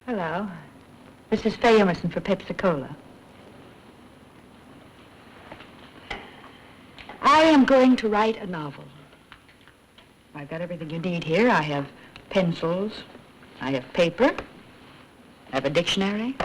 Hello. This is Faye Emerson for Pepsi-Cola. I am going to write a novel. I've got everything you need here. I have pencils, I have paper, I have a dictionary.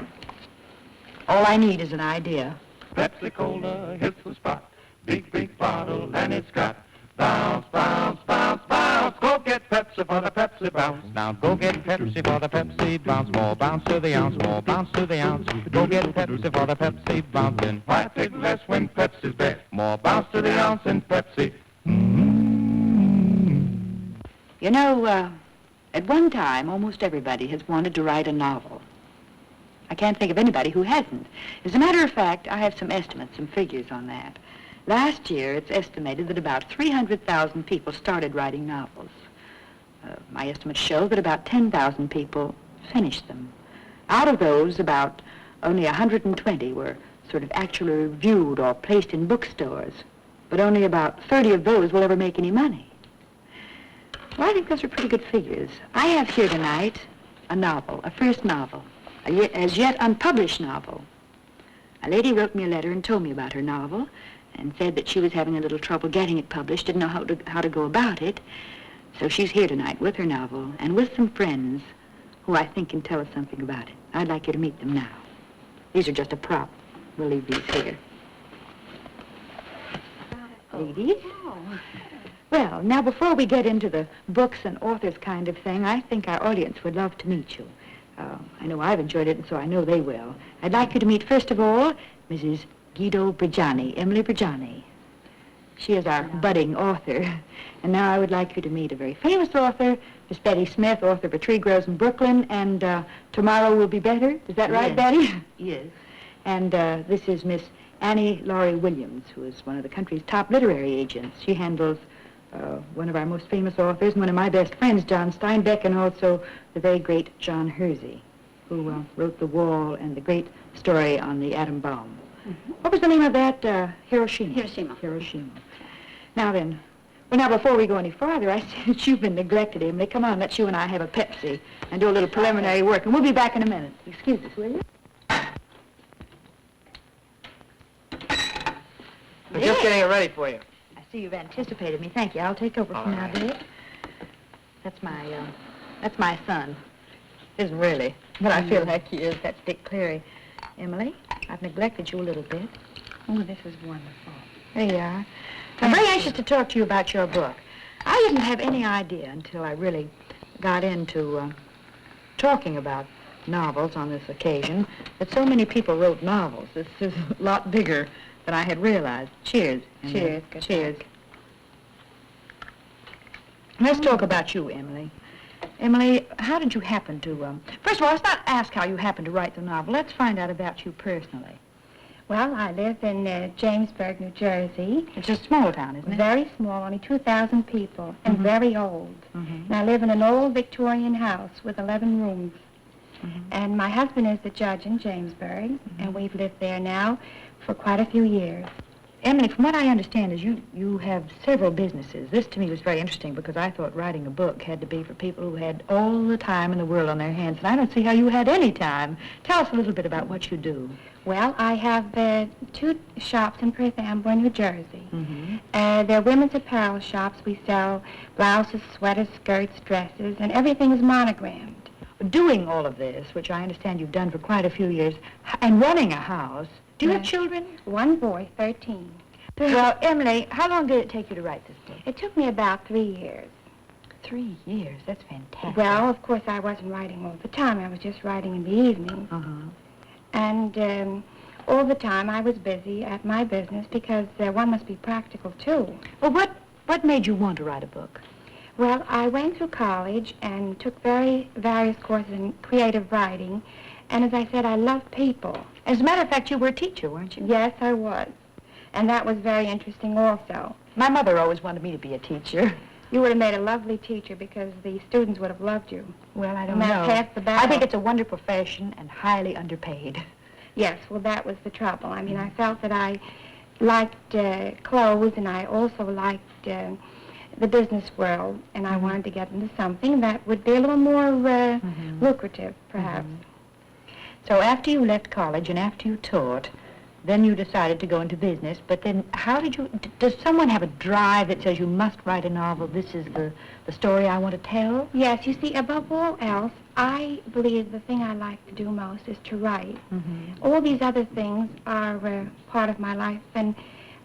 All I need is an idea. Pepsi-Cola hits the spot. Big, big bottle, and it's got bounce, bounce, bounce, bounce. Go get Pepsi for the Pepsi bounce. Now go get Pepsi for the Pepsi bounce. More bounce to the ounce, more bounce to the ounce. Go get Pepsi for the Pepsi bouncing. Why take less when Pepsi's best? More bounce to the ounce in Pepsi. You know, at one time, almost everybody has wanted to write a novel. I can't think of anybody who hasn't. As a matter of fact, I have some estimates, some figures on that. Last year, it's estimated that about 300,000 people started writing novels. My estimates show that about 10,000 people finished them. Out of those, about only 120 were sort of actually reviewed or placed in bookstores. But only about 30 of those will ever make any money. Well, I think those are pretty good figures. I have here tonight a novel, a first novel, as yet unpublished novel. A lady wrote me a letter and told me about her novel and said that she was having a little trouble getting it published, didn't know how to go about it. So she's here tonight with her novel and with some friends who I think can tell us something about it. I'd like you to meet them now. These are just a prop. We'll leave these here. Ladies? Well, now before we get into the books and authors kind of thing, I think our audience would love to meet you. I know I've enjoyed it, and so I know they will. I'd like you to meet, first of all, Mrs. Guido Brigiani, Emily Brigiani. She is our budding author. And now I would like you to meet a very famous author, Miss Betty Smith, author of A Tree Grows in Brooklyn, and Tomorrow Will Be Better. Is that right, Betty? Yes. And this is Miss Annie Laurie Williams, who is one of the country's top literary agents. She handles one of our most famous authors, and one of my best friends, John Steinbeck, and also the very great John Hersey, who wrote The Wall and the great story on the atom bomb. Mm-hmm. What was the name of that? Hiroshima. Hiroshima. Now then, well, now before we go any farther, I see that you've been neglected, Emily. Come on, let's you and I have a Pepsi and do a little preliminary work, and we'll be back in a minute. Excuse us, will you? We're just getting it ready for you. I see you've anticipated me. Thank you. I'll take over from now, Dick. That's my son. Isn't really, but I feel like he is. That's Dick Cleary. Emily, I've neglected you a little bit. Oh, this is wonderful. There you are. I'm very anxious to talk to you about your book. I didn't have any idea until I really got into talking about novels on this occasion that so many people wrote novels. This is a lot bigger than I had realized. Cheers. Cheers. Cheers. Let's talk about you, Emily. Emily, how did you happen to, first of all, let's not ask how you happened to write the novel. Let's find out about you personally. Well, I live in Jamesburg, New Jersey. It's a small town, isn't it? Very small, only 2,000 people, and very old. And I live in an old Victorian house with 11 rooms. And my husband is the judge in Jamesburg, and we've lived there now for quite a few years. Emily, from what I understand is you have several businesses. This to me was very interesting because I thought writing a book had to be for people who had all the time in the world on their hands, and I don't see how you had any time. Tell us a little bit about what you do. Well, I have 2 shops in Perth Amboy, New Jersey. They're women's apparel shops. We sell blouses, sweaters, skirts, dresses, and everything is monogrammed. Doing all of this, which I understand you've done for quite a few years, and running a house, do you have children? 1 boy, 13. Well, Emily, how long did it take you to write this book? It took me about 3 years. 3 years? That's fantastic. Well, of course, I wasn't writing all the time. I was just writing in the evenings. And all the time I was busy at my business because one must be practical, too. Well, what made you want to write a book? Well, I went through college and took various courses in creative writing. And as I said, I love people. As a matter of fact, you were a teacher, weren't you? Yes, I was. And that was very interesting also. My mother always wanted me to be a teacher. You would have made a lovely teacher because the students would have loved you. Well, I don't know. Half the battle. I think it's a wonderful profession and highly underpaid. Yes, well, that was the trouble. I mean, I felt that I liked clothes, and I also liked the business world, and I wanted to get into something that would be a little more lucrative, perhaps. So after you left college and after you taught, then you decided to go into business, but then how did you, does someone have a drive that says you must write a novel, this is the story I want to tell? Yes, you see, above all else, I believe the thing I like to do most is to write. All these other things are part of my life, and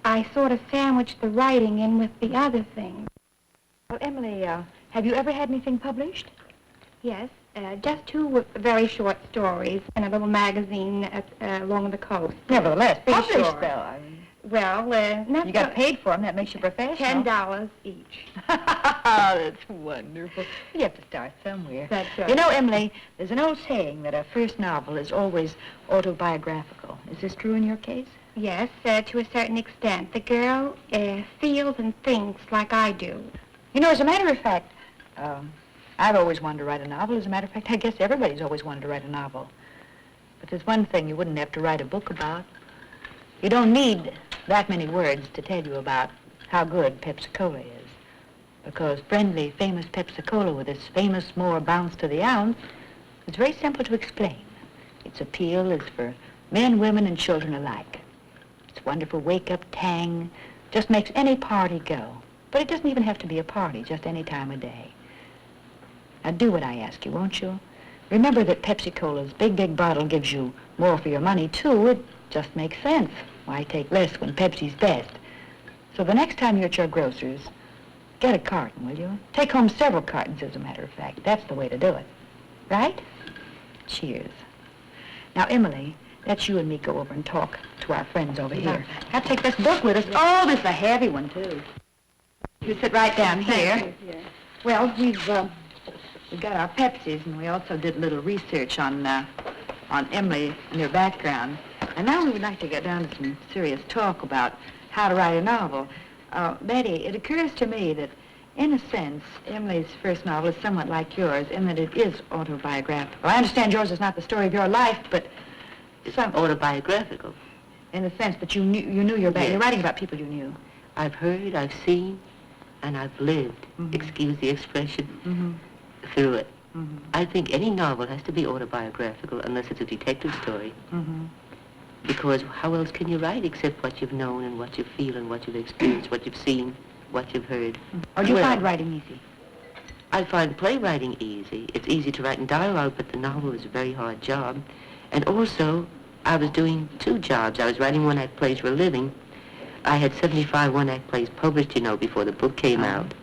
I sort of sandwich the writing in with the other things. Well, Emily, have you ever had anything published? Yes, just two very short stories in a little magazine along the coast. Nevertheless, Pretty published, sure. though. I mean, Well, not you got so- paid for them, that makes you professional. $10 each. That's wonderful. You have to start somewhere. That's right. You know, Emily, there's an old saying that a first novel is always autobiographical. Is this true in your case? Yes, to a certain extent. The girl feels and thinks like I do. You know, as a matter of fact, I've always wanted to write a novel. As a matter of fact, I guess everybody's always wanted to write a novel. But there's one thing you wouldn't have to write a book about. You don't need that many words to tell you about how good Pepsi-Cola is. Because friendly, famous Pepsi-Cola with its famous more bounce to the ounce is very simple to explain. Its appeal is for men, women, and children alike. Its wonderful wake-up tang just makes any party go. But it doesn't even have to be a party, just any time of day. Now, do what I ask you, won't you? Remember that Pepsi-Cola's big bottle gives you more for your money, too. It just makes sense. Why take less when Pepsi's best? So the next time you're at your grocer's, get a carton, will you? Take home several cartons, as a matter of fact. That's the way to do it. Right? Cheers. Now, Emily, let's you and me go over and talk to our friends over here. I'll take this book with us. Oh, this is a heavy one, too. You sit right down here. Well, we've got our Pepsis, and we also did a little research on Emily and her background. And now we would like to get down to some serious talk about how to write a novel. Betty, it occurs to me that, in a sense, Emily's first novel is somewhat like yours in that it is autobiographical. I understand yours is not the story of your life, but It's autobiographical. in the sense that you knew your back. Yes. You're writing about people you knew. I've heard, I've seen, and I've lived, excuse the expression, through it. I think any novel has to be autobiographical unless it's a detective story. Because how else can you write except what you've known and what you feel and what you've experienced, what you've seen, what you've heard. Or do you Well, find writing easy? I find playwriting easy. It's easy to write in dialogue, but the novel is a very hard job. And also, I was doing two jobs. I was writing one-act plays for a living. I had 75 one-act plays published, before the book came out.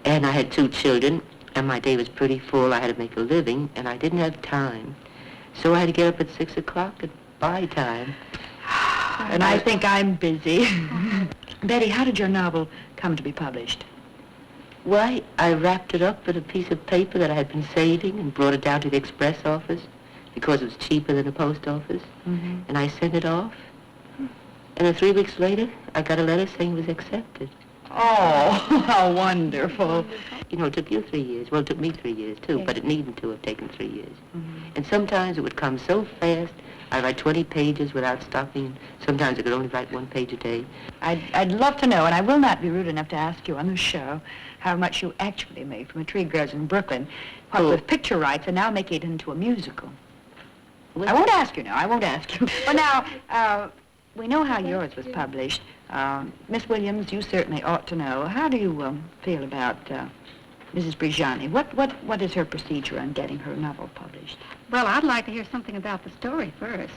And I had two children, and my day was pretty full. I had to make a living, and I didn't have time. So I had to get up at 6 o'clock at buy time. And I think I'm busy. Betty, how did your novel come to be published? Why, I wrapped it up in a piece of paper that I had been saving and brought it down to the express office because it was cheaper than the post office. And I sent it off. And then 3 weeks later, I got a letter saying it was accepted. Oh, how wonderful. It took you 3 years. Well, it took me 3 years, too, but it needn't to have taken 3 years. And sometimes it would come so fast, I'd write 20 pages without stopping. Sometimes I could only write 1 page a day. I'd love to know, and I will not be rude enough to ask you on the show, how much you actually made from A Tree Grows in Brooklyn, what with picture rights, and now make it into a musical. Well, I won't ask you now. I won't ask you. Well, now, we know how yours was published. Miss Williams, you certainly ought to know. How do you feel about Mrs. Brigiani? What is her procedure on getting her novel published? Well, I'd like to hear something about the story first.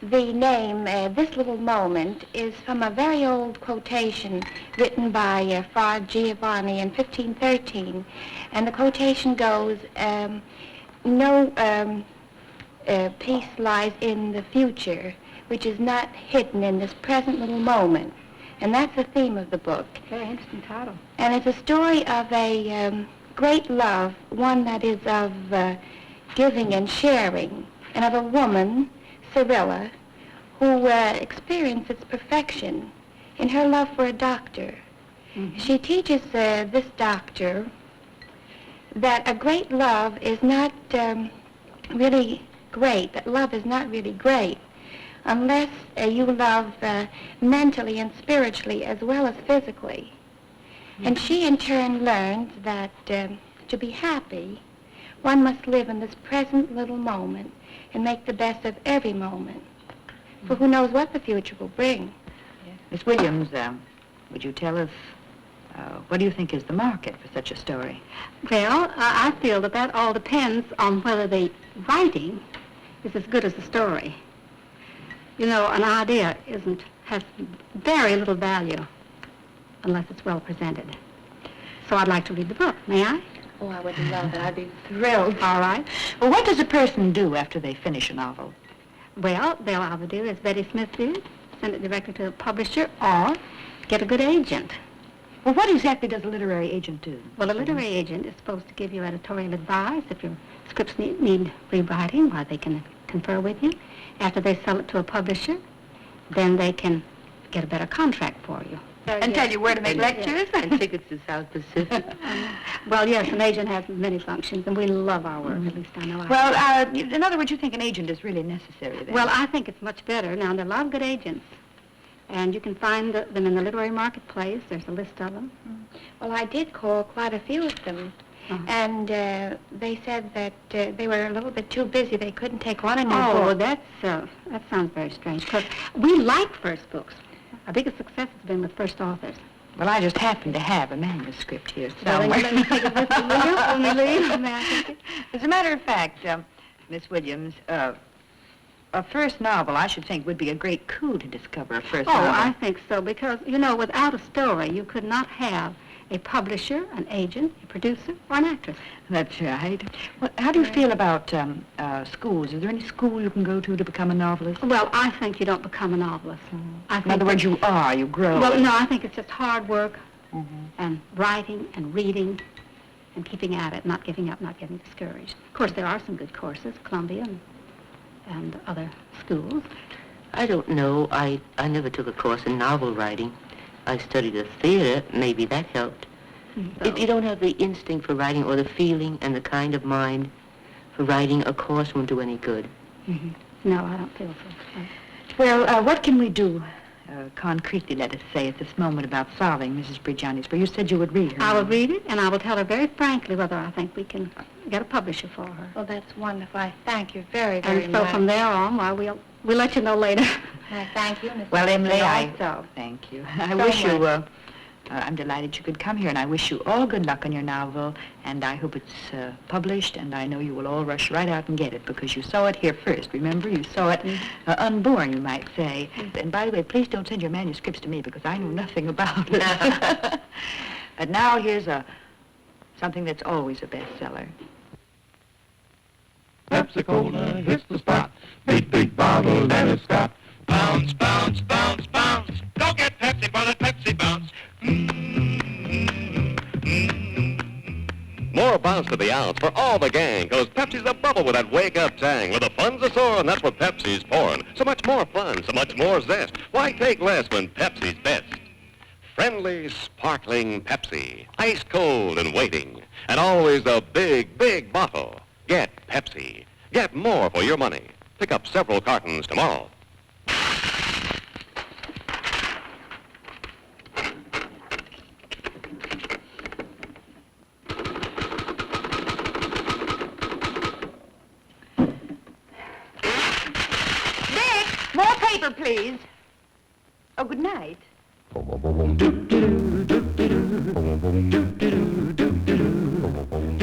The name, This Little Moment, is from a very old quotation written by Fra Giovanni in 1513. And the quotation goes, no peace lies in the future, which is not hidden in this present little moment. And that's the theme of the book. Very interesting title. And it's a story of a great love, one that is of giving and sharing, and of a woman, Cyrilla, who experienced its perfection in her love for a doctor. She teaches this doctor that a great love is not really great, that love is not really great unless you love mentally and spiritually as well as physically. And she in turn learns that to be happy, One must live in this present little moment and make the best of every moment. For who knows what the future will bring. Miss Williams, would you tell us, what do you think is the market for such a story? Well, I feel that all depends on whether the writing is as good as the story. You know, an idea has very little value unless it's well presented. So I'd like to read the book. May I? Oh, I would love it. I'd be thrilled. All right. Well, what does a person do after they finish a novel? Well, they'll either do as Betty Smith did, send it directly to a publisher, or get a good agent. Well, what exactly does a literary agent do? Well, a literary agent is supposed to give you editorial advice if your scripts need rewriting, why they can confer with you. After they sell it to a publisher, then they can get a better contract for you. And tell you where to make lectures? And tickets to South Pacific. Well, yes, an agent has many functions, and we love our work, at least I know I do. Well, in other words, you think an agent is really necessary then? Well, I think it's much better. Now, there are a lot of good agents, and you can find them in the literary marketplace. There's a list of them. Well, I did call quite a few of them. And they said that they were a little bit too busy. They couldn't take on a new book. That sounds very strange, because we like first books. Our biggest success has been with first authors. Well, I just happen to have a manuscript here Well, somewhere. then you let me take it with you, will you? When we leave, may I take it? As a matter of fact, Miss Williams, a first novel, I should think, would be a great coup to discover a first Oh, novel. I think so, because, you know, without a story, you could not have a publisher, an agent, a producer, or an actress. That's right. Well, how do you feel about schools? Is there any school you can go to become a novelist? Well, I think you don't become a novelist. I think In other words, you are, you grow. Well, no, I think it's just hard work and writing and reading and keeping at it, not giving up, not getting discouraged. Of course, there are some good courses, Columbia and other schools. I don't know. I never took a course in novel writing. I studied the theater. Maybe that helped. If you don't have the instinct for writing or the feeling and the kind of mind for writing, a course won't do any good. No, I don't feel so. Well, what can we do concretely, let us say, at this moment about solving Mrs. Bridgiani's? For you said you would read her. I will read it, and I will tell her very frankly whether I think we can get a publisher for her. Well, that's wonderful. I thank you very, very And much. so from there on, well, we'll let you know later. I thank you, Miss Well, Emily, also. thank you. I So wish you, much. I'm delighted you could come here, and I wish you all good luck on your novel, and I hope it's published, and I know you will all rush right out and get it, because you saw it here first. Remember, you saw it unborn, you might say. And by the way, please don't send your manuscripts to me, because I know nothing about it. But now here's something that's always a bestseller. Pepsi-Cola hits the spot. Big, big bottle and it's got bounce, bounce, bounce, bounce. Go get Pepsi for the Pepsi bounce. More bounce to the ounce for all the gang, 'cause Pepsi's a bubble with that wake-up tang. Where the fun's a soaring, that's what Pepsi's pouring. So much more fun, so much more zest. Why take less when Pepsi's best? Friendly, sparkling Pepsi, ice cold and waiting, and always a big, big bottle. Get Pepsi. Get more for your money. Pick up several cartons tomorrow. Dick, more paper, please. Oh, good night. Do do do do do do do do do do do.